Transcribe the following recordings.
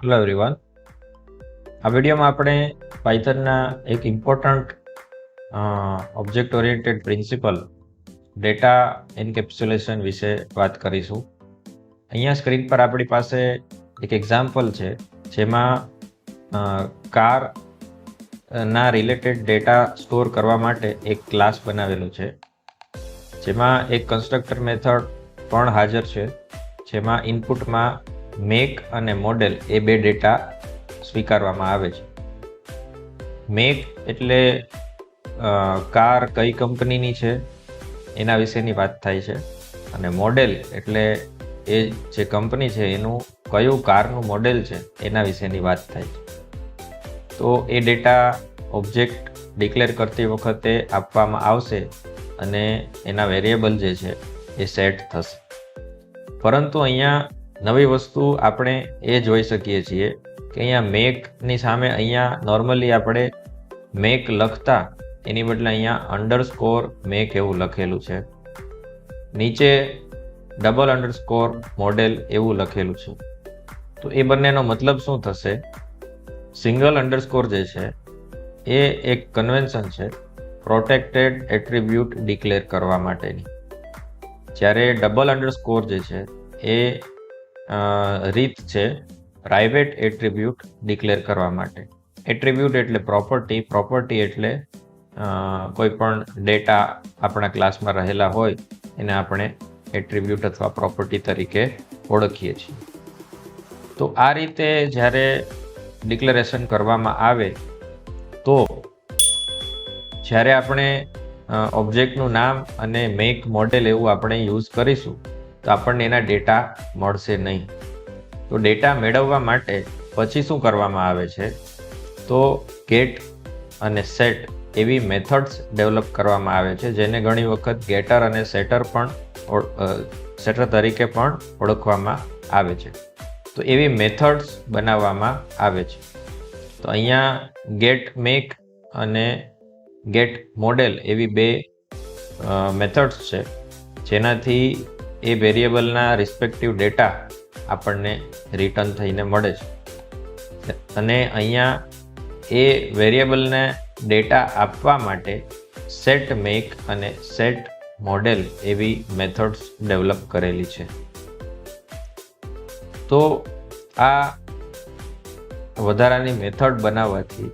Hello everyone. આ વિડીયોમાં આપણે પાયથનના એક important object oriented principal data encapsulation વિશે વાત કરીશું. અહીંયા સ્ક્રીન પર આપણી પાસે એક એક્ઝામ્પલ છે જેમાં કાર ના રિલેટેડ ડેટા સ્ટોર કરવા માટે એક ક્લાસ બનાવેલો છે, જેમાં એક કન્સ્ટ્રક્ટર મેથડ પણ હાજર છે, જેમાં ઇનપુટમાં મેક અને મોડેલ એ બે ડેટા સ્વીકારવામાં આવે છે. મેક એટલે કાર કઈ કંપનીની છે એના વિશેની વાત થાય છે, અને મોડેલ એટલે એ જે કંપની છે એનું કયું કારનું મોડેલ છે એના વિશેની વાત થાય છે. તો એ ડેટા ઓબ્જેક્ટ ડિક્લેર કરતી વખતે આપવામાં આવશે અને એના વેરિયેબલ જે છે એ સેટ થશે. પરંતુ અહીંયા નવી વસ્તુ આપણે એ જોઈ શકીએ છીએ કે અહીંયા મેકની સામે અહીંયા નોર્મલી આપણે મેક લખતા એની બદલે અહીંયા અંડરસ્કોર મેક એવું લખેલું છે, નીચે ડબલ અંડરસ્કોર મોડેલ એવું લખેલું છે. તો એ બંનેનો મતલબ શું થશે? સિંગલ અંડરસ્કોર જે છે એ એક કન્વેન્શન છે પ્રોટેક્ટેડ એટ્રીબ્યુટ ડિક્લેર કરવા માટેની, જ્યારે ડબલ અંડરસ્કોર જે છે એ રીત છે પ્રાઇવેટ એટ્રીબ્યુટ ડિક્લેર કરવા માટે. એટ્રીબ્યુટ એટલે પ્રોપર્ટી એટલે કોઈ પણ ડેટા આપણા ક્લાસમાં રહેલા હોય એને આપણે એટ્રીબ્યુટ અથવા પ્રોપર્ટી તરીકે ઓળખીએ છીએ. તો આ રીતે જ્યારે ડિક્લેરેશન કરવામાં આવે તો જ્યારે આપણે ઓબ્જેક્ટનું નામ અને મેક મોડેલ એવું આપણે યુઝ કરીશું તો આપણને એના ડેટા મળશે નહીં. તો ડેટા મેળવવા માટે પછી શું કરવામાં આવે છે? તો ગેટ અને સેટ એવી મેથડ્સ ડેવલપ કરવામાં આવે છે, જેને ઘણી વખત ગેટર અને સેટર તરીકે પણ ઓળખવામાં આવે છે. તો એવી મેથડ્સ બનાવવામાં આવે છે. તો અહીંયા ગેટ મેક અને ગેટ મોડેલ એવી બે મેથડ્સ છે, જેનાથી એ વેરિયેબલના રિસ્પેક્ટિવ ડેટા આપણને રિટર્ન થઈને મળે છે. અને અહીંયા એ વેરિયેબલને ડેટા આપવા માટે સેટ મેક અને સેટ મોડેલ એવી મેથડ્સ ડેવલપ કરેલી છે. તો આ વધારાની મેથડ બનાવવાથી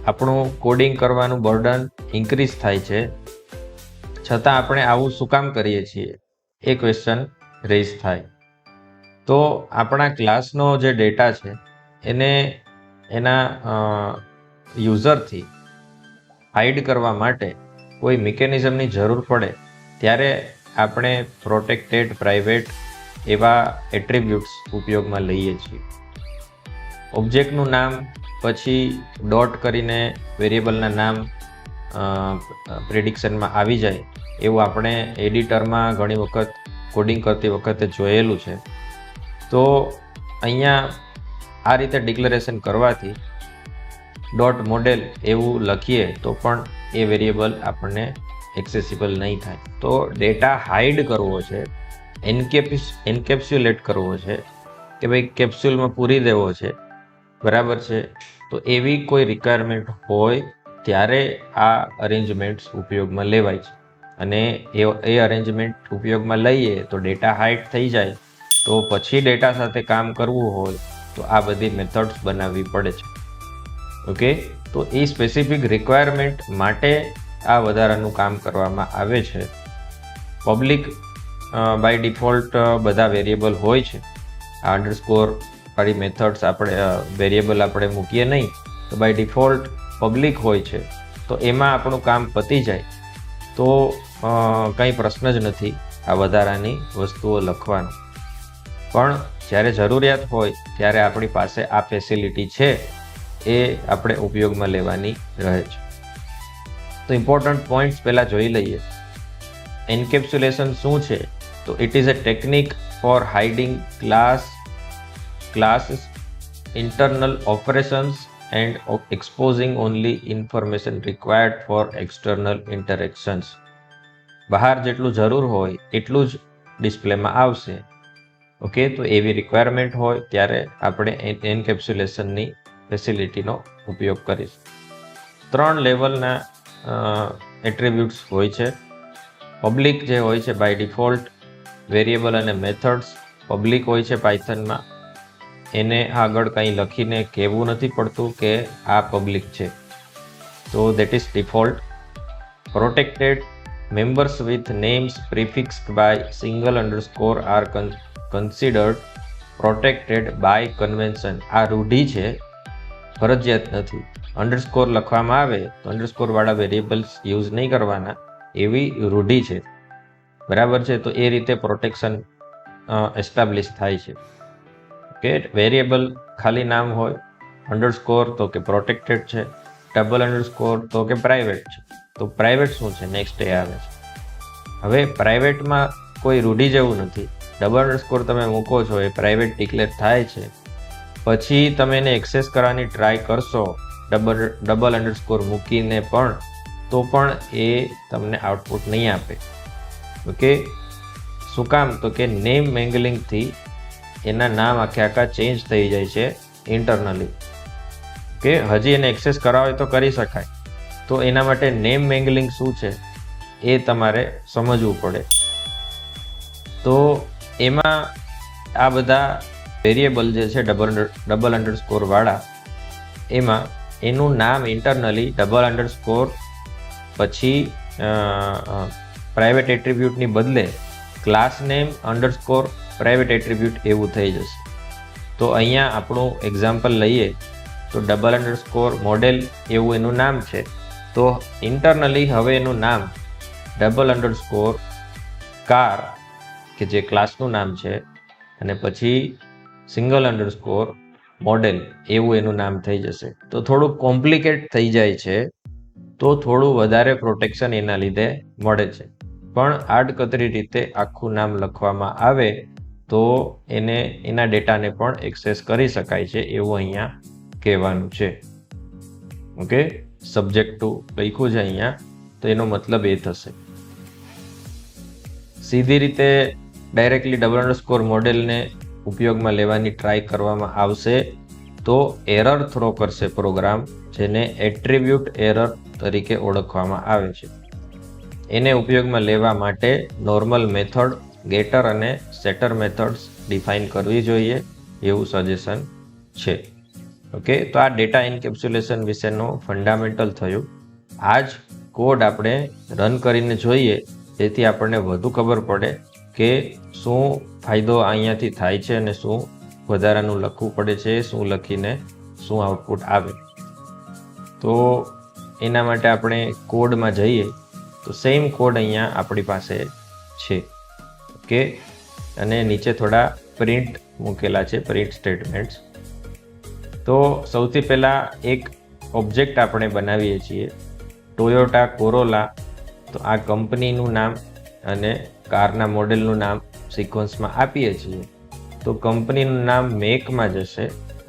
આપણું કોડિંગ કરવાનું બર્ડન ઇન્ક્રીઝ થાય છે, છતાં આપણે આવું શું કામ કરીએ છીએ એ ક્વેશ્ચન રેઝ થાય. તો આપણા ક્લાસનો જે ડેટા છે એને એના યુઝરથી હાઇડ કરવા માટે કોઈ મિકેનિઝમની જરૂર પડે ત્યારે આપણે પ્રોટેક્ટેડ પ્રાઇવેટ એવા એટ્રીબ્યુટ્સ ઉપયોગમાં લઈએ છીએ. ઓબ્જેક્ટનું નામ પછી ડોટ કરીને વેરિયેબલના નામ પ્રિડિક્શનમાં આવી જાય એવું આપણે એડિટરમાં ઘણી વખત કોડિંગ કરતી વખતે જોયેલું છે. તો અહીંયા આ રીતે ડિક્લેરેશન કરવાથી ડોટ મોડેલ એવું લખીએ તો પણ એ વેરિયેબલ આપણને એક્સેસિબલ નહીં થાય. તો ડેટા હાઇડ કરવો છે, એન્કેપ્સ્યુલેટ કરવો છે કે ભાઈ કેપ્સ્યુલમાં પૂરી દેવો છે, બરાબર છે. તો એવી કોઈ રિક્વાયરમેન્ટ હોય ત્યારે આ અરેન્જમેન્ટ્સ ઉપયોગમાં લેવાય છે, અને એ અરેન્જમેન્ટ ઉપયોગમાં લઈએ તો ડેટા હાઇડ થઈ જાય. તો પછી ડેટા સાથે કામ કરવું હોય તો આ બધી મેથડ્સ બનાવવી પડે છે. ઓકે, તો એ સ્પેસિફિક રિક્વાયરમેન્ટ માટે આ વધારાનું કામ કરવામાં આવે છે. પબ્લિક બાય ડિફોલ્ટ બધા વેરિયેબલ હોય છે. આ અંડરસ્કોર વાળી મેથડ્સ આપણે વેરિયેબલ આપણે મૂકીએ નહીં, તો બાય ડિફોલ્ટ પબ્લિક હોય છે. તો એમાં આપણું કામ પતી જાય તો કંઈ પ્રશ્ન જ નથી આ વધારાની વસ્તુઓ લખવાનો. પણ જ્યારે જરૂરિયાત હોય ત્યારે આપણી પાસે આ ફેસિલિટી છે એ આપણે ઉપયોગમાં લેવાની રહે છે. તો ઇમ્પોર્ટન્ટ પોઈન્ટ્સ પહેલાં જોઈ લઈએ. એન્કેપ્સ્યુલેશન શું છે? તો it is a technique for hiding classes, internal operations and exposing only information required for external interactions. બહાર જેટલું જરૂર હોય એટલું જ ડિસ્પ્લેમાં આવશે ઓકે, તો એવી રિક્વાયરમેન્ટ હોય ત્યારે આપણે એન્કેપ્સ્યુલેશનની ફેસિલિટીનો ઉપયોગ કરીશું. 3 લેવલના એટ્રીબ્યુટ્સ હોય છે. પબ્લિક જે હોય છે બાય ડિફોલ્ટ, વેરિયેબલ અને મેથડ્સ પબ્લિક હોય છે પાયથનમાં. એને આગળ કંઈ લખીને કહેવું નથી પડતું કે આ પબ્લિક છે, તો that is default. Protected members with names prefixed by single underscore are considered protected by convention. આ રૂઢિ છે, ફરજિયાત નથી. અંડરસ્કોર લખવામાં આવે તો અંડરસ્કોર વાળા વેરિયેબલ્સ યુઝ નહીં કરવાના, એવી રૂઢિ છે. બરાબર છે, તો એ રીતે પ્રોટેક્શન એસ્ટાબ્લિશ થાય છે. ઓકે, વેરિયેબલ ખાલી નામ હોય, અંડરસ્કોર તો કે પ્રોટેક્ટેડ છે, ડબલ અંડરસ્કોર તો કે પ્રાઇવેટ છે. તો પ્રાઇવેટ શું છે, નેક્સ્ટ એ આવે છે. હવે પ્રાઇવેટમાં કોઈ રૂઢિ જેવું નથી. ડબલ અંડરસ્કોર તમે મૂકો છો, એ પ્રાઇવેટ ડિક્લેર થાય છે. પછી તમે એને એક્સેસ કરવાની ટ્રાય કરશો ડબલ અંડરસ્કોર મૂકીને પણ, તો પણ એ તમને આઉટપુટ નહીં આપે. ઓકે, શું કામ? તો કે નેમ મેંગલિંગથી એના નામ આખા ચેન્જ થઈ જાય છે ઇન્ટરનલી. ઓકે, હજી એને એક્સેસ કરાવો હોય તો કરી શકાય. તો એના માટે નેમ મેંગલિંગ શું છે એ તમારે સમજવું પડે. તો એમાં આ બધા વેરિયેબલ જે છે ડબલ અંડરસ્કોર વાળા, એમાં એનું નામ ઇન્ટરનલી ડબલ અંડરસ્કોર પછી પ્રાઇવેટ એટ્રીબ્યુટની બદલે class name underscore private attribute એવું થઈ જશે. તો અહીંયા આપણું એક્ઝામ્પલ લઈએ તો ડબલ અંડરસ્કોર મોડેલ એવું એનું નામ છે. તો ઇન્ટરનલી હવે એનું નામ ડબલ અંડરસ્કોર કાર, કે જે ક્લાસનું નામ છે, અને પછી સિંગલ અંડરસ્કોર મોડેલ એવું એનું નામ થઈ જશે. તો થોડું કોમ્પ્લિકેટ થઈ જાય છે, તો થોડું વધારે પ્રોટેક્શન એના લીધે મળે છે. પણ આડકતરી રીતે આખું નામ લખવામાં આવે તો એને એના ડેટાને પણ એક્સેસ કરી શકાય છે, એવું અહીંયા કહેવાનું છે. ઓકે, સબ્જેક્ટુ લખ્યું છે અહીંયા, તો એનો મતલબ એ થશે. સીધી રીતે ડાયરેક્ટલી ડબલ અંડરસ્કોર મોડેલને ઉપયોગમાં લેવાની ટ્રાય કરવામાં આવશે તો એરર થ્રો કરશે પ્રોગ્રામ, જેને એટ્રીબ્યુટ એરર તરીકે ઓળખવામાં આવે છે. એને ઉપયોગમાં લેવા માટે નોર્મલ મેથડ, ગેટર અને સેટર મેથડ્સ ડિફાઇન કરવી જોઈએ એવું સજેશન છે. ઓકે, તો આ ડેટા એન્કેપ્સ્યુલેશન વિશેનો ફંડામેન્ટલ થયું. આ જ કોડ આપણે રન કરીને જોઈએ, જેથી આપણને વધુ ખબર પડે કે શું ફાયદો અહીંયાથી થાય છે અને શું વધારાનું લખવું પડે છે, શું લખીને શું આઉટપુટ આવે. તો એના માટે આપણે કોડમાં જઈએ તો સેમ કોડ અહીંયા આપણી પાસે છે. ઓકે, અને નીચે થોડા પ્રિન્ટ મૂકેલા છે, પ્રિન્ટ સ્ટેટમેન્ટ્સ. તો સૌથી પહેલાં એક ઓબ્જેક્ટ આપણે બનાવીએ છીએ, ટોયોટા કોરોલા. તો આ કંપનીનું નામ અને કારના મોડેલનું નામ સિક્વન્સમાં આપીએ છીએ. તો કંપનીનું નામ મેકમાં જશે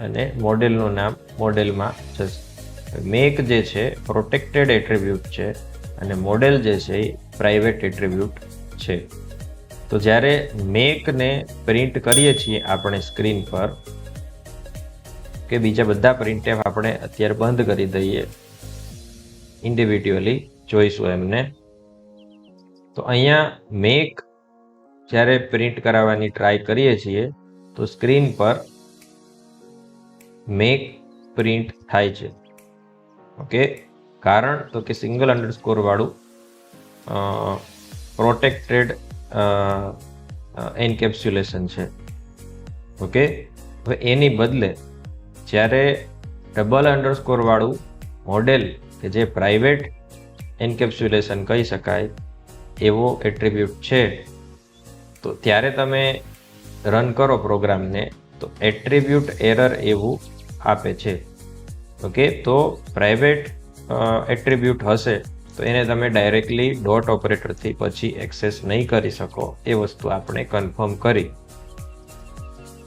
અને મોડેલનું નામ મોડેલમાં જશે. મેક જે છે પ્રોટેક્ટેડ એટ્રીબ્યુટ છે અને મોડેલ જે છે એ પ્રાઇવેટ એટ્રીબ્યુટ છે. તો જ્યારે મેકને પ્રિન્ટ કરીએ છીએ આપણે સ્ક્રીન પર, કે બીજા બધા પ્રિન્ટએફ આપણે અત્યારે બંધ કરી દઈએ, ઇન્ડિવિડ્યુઅલી જોઈશું એમને. તો અહીંયા મેક જ્યારે પ્રિન્ટ કરાવવાની ટ્રાય કરીએ છીએ તો સ્ક્રીન પર મેક પ્રિન્ટ થાય છે. ઓકે, કારણ તો કે સિંગલ અંડરસ્કોર વાળું પ્રોટેક્ટેડ એન્કેપ્સ્યુલેશન છે. ઓકે, હવે એની બદલે જ્યારે ડબલ અંડરસ્કોર વાળું મોડેલ, કે જે પ્રાઇવેટ એન્કેપ્સ્યુલેશન કહી શકાય એવો એટ્રીબ્યુટ છે, તો ત્યારે તમે રન કરો પ્રોગ્રામને તો એટ્રીબ્યુટ એરર એવું આપે છે. ઓકે, તો પ્રાઇવેટ એટ્રીબ્યુટ હશે તો એને તમે ડાયરેક્ટલી ડોટ ઓપરેટરથી પછી એક્સેસ નહીં કરી શકો, એ વસ્તુ આપણે કન્ફર્મ કરી.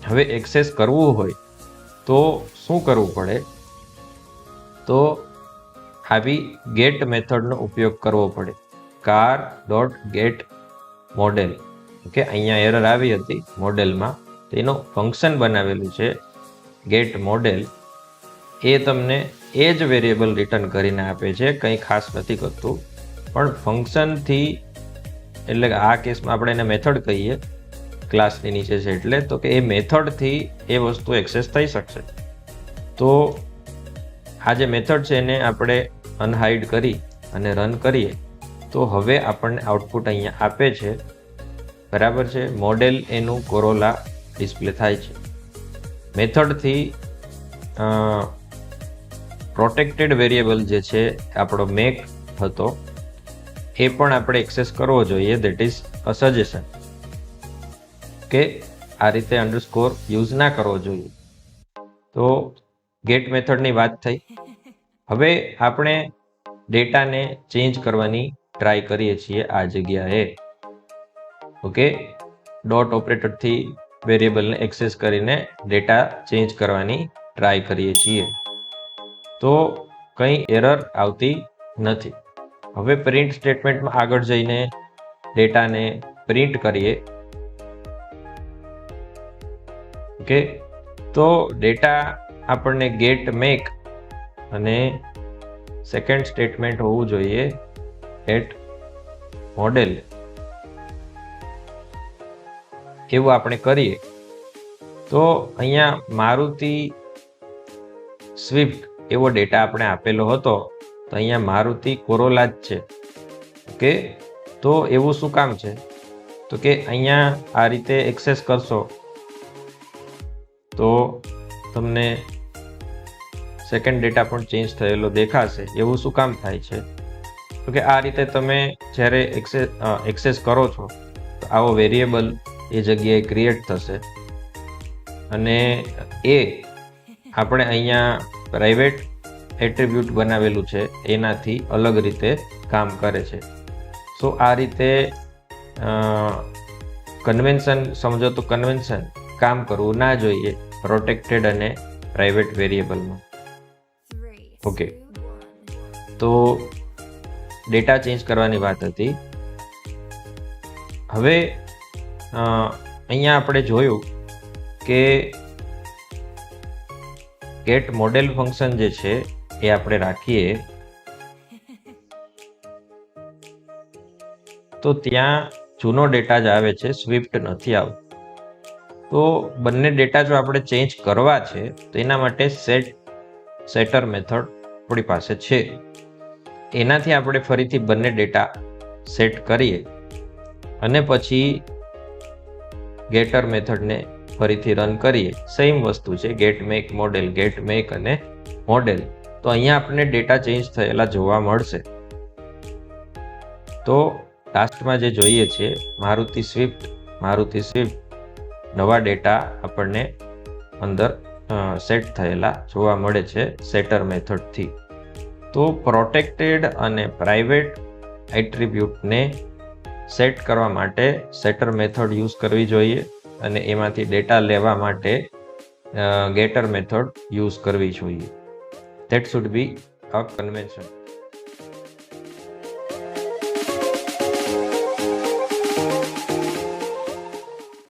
હવે એક્સેસ કરવું હોય તો શું કરવું પડે? તો આવી ગેટ મેથડનો ઉપયોગ કરવો પડે, car dot get model. Okay, અહીંયા એરર આવી હતી મોડેલમાં, તેનું ફંક્શન બનાવેલું છે ગેટ મોડેલ, એ તમને એ જ વેરિયેબલ રિટર્ન કરીને આપે છે, કંઈ ખાસ નથી કરતું. પણ ફંક્શનથી, એટલે કે આ કેસમાં આપણે એને મેથડ કહીએ, ક્લાસની નીચે છે એટલે, તો કે એ મેથડથી એ વસ્તુ એક્સેસ થઈ શકશે. તો આ જે મેથડ છે એને આપણે અનહાઇડ કરી અને રન કરીએ તો હવે આપણને આઉટપુટ અહીંયા આપે છે, બરાબર છે. મોડેલ એનું કોરોલા ડિસ્પ્લે થાય છે. મેથડથી પ્રોટેક્ટેડ વેરિયેબલ જે છે આપણો મેક હતો એ પણ આપણે એક્સેસ કરવો જોઈએ. દેટ ઇઝ અ સજેશન કે આ રીતે અંડરસ્કોર યુઝ ના કરવો જોઈએ. તો ગેટ મેથડની વાત થઈ. હવે આપણે ડેટાને ચેન્જ કરવાની ટ્રાય કરીએ છીએ આ જગ્યાએ. ઓકે, ડોટ ઓપરેટરથી વેરિયેબલને એક્સેસ કરીને ડેટા ચેન્જ કરવાની ટ્રાય કરીએ છીએ. તો કંઈ એરર આવતી નથી. હવે પ્રિન્ટ સ્ટેટમેન્ટમાં આગળ જઈને ડેટાને પ્રિન્ટ કરીએ. ઓકે, તો ડેટા આપણને ગેટ મેક અને સેકન્ડ સ્ટેટમેન્ટ હોવું જોઈએ એટ મોડેલ, એવું આપણે કરીએ તો અહીંયા મારુતિ સ્વિફ્ટ એવો ડેટા આપણે આપેલો હતો, તો અહીંયા મારુતિ કોરોલા જ છે. ઓકે, તો એવું શું કામ છે? તો કે અહીંયા આ રીતે એક્સેસ કરશો તો તમને સેકન્ડ ડેટા પણ ચેન્જ થયેલો દેખાશે. એવું શું કામ થાય છે? તો કે આ રીતે તમે જ્યારે એક્સેસ કરો છો તો આવો વેરિયેબલ એ જગ્યાએ ક્રિએટ થશે અને એ આપણે અહીંયા પ્રાઇવેટ એટ્રીબ્યુટ બનાવેલું છે એનાથી અલગ રીતે કામ કરે છે. સો આ રીતે કન્વેન્શન સમજો તો કન્વેન્શન કામ કરવું ના જોઈએ પ્રોટેક્ટેડ અને પ્રાઇવેટ વેરિયેબલમાં. ઓકે, તો ડેટા ચેન્જ કરવાની વાત હતી. હવે અહીંયા આપણે જોયું કે ગેટ મોડેલ ફંક્શન જે છે એ આપણે રાખીએ તો ત્યાં જૂનો ડેટા જ આવે છે, સ્વિફ્ટ નથી આવતો. તો બંને ડેટા જો આપણે ચેન્જ કરવા છે તો એના માટે સેટર મેથડ આપણી પાસે છે. એનાથી આપણે ફરીથી બંને ડેટા સેટ કરીએ અને પછી ગેટર મેથડને ફરીથી રન કરીએ. સેમ વસ્તુ છે, get make model, get make અને મોડેલ. તો અહીંયા આપણને ડેટા ચેન્જ થયેલા જોવા મળશે. તો લાસ્ટમાં જે જોઈએ છે મારુતિ સ્વિફ્ટ નવા ડેટા આપણને અંદર સેટ થયેલા જોવા મળે છે સેટર મેથડથી. તો પ્રોટેક્ટેડ અને પ્રાઇવેટ એટ્રીબ્યુટને સેટ કરવા માટે સેટર મેથડ યુઝ કરવી જોઈએ અને એમાંથી ડેટા લેવા માટે ગેટર મેથડ યુઝ કરવી જોઈએ. That should be a convention.